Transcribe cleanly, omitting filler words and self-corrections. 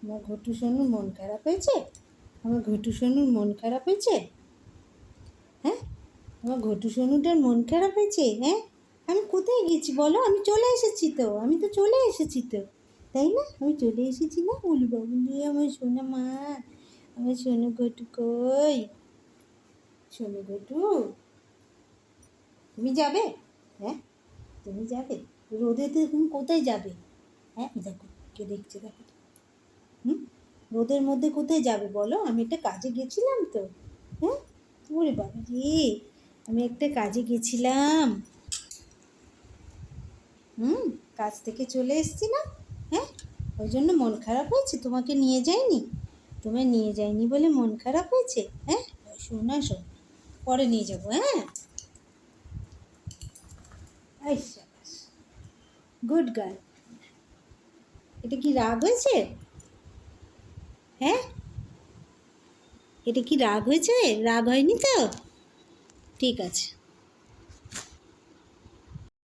আমার ঘটু সোনুর মন খারাপ হয়েছে? আমার ঘটু সোনুর মন খারাপ হয়েছে? হ্যাঁ, আমার ঘটু সোনুটার মন খারাপ হয়েছে? হ্যাঁ, আমি কোথায় গেছি বলো? আমি চলে এসেছি তো, আমি তো চলে এসেছি তো, তাই না? আমি চলে এসেছি না? বলি বাবু দিয়ে আমার সোনা মা, আমার সোনু ঘটু কই? সোনু ঘটু, তুমি যাবে? হ্যাঁ, তুমি যাবে? রোদেতে তুমি কোথায় যাবে? হ্যাঁ, দেখো কে দেখছে, দেখো। হুম, রোদের মধ্যে কোথায় যাবে বলো? আমি একটা কাজে গেছিলাম তো। হ্যাঁ, ওরে বাবা রে, আমি একটা কাজে গেছিলাম। কাজ থেকে চলে এসছি না। হ্যাঁ, ওই জন্য মন খারাপ হয়েছে, তোমাকে নিয়ে যায়নি? তোমায় নিয়ে যায়নি বলে মন খারাপ হয়েছে? হ্যাঁ, শোন আসো, পরে নিয়ে যাবো। হ্যাঁ, এই শাবাশ, গুড গার্ল। এটা কি রাগ হয়েছে? হ্যাঁ, এটা কি রাগ হয়েছে? রাগ হয়নি তো? ঠিক আছে।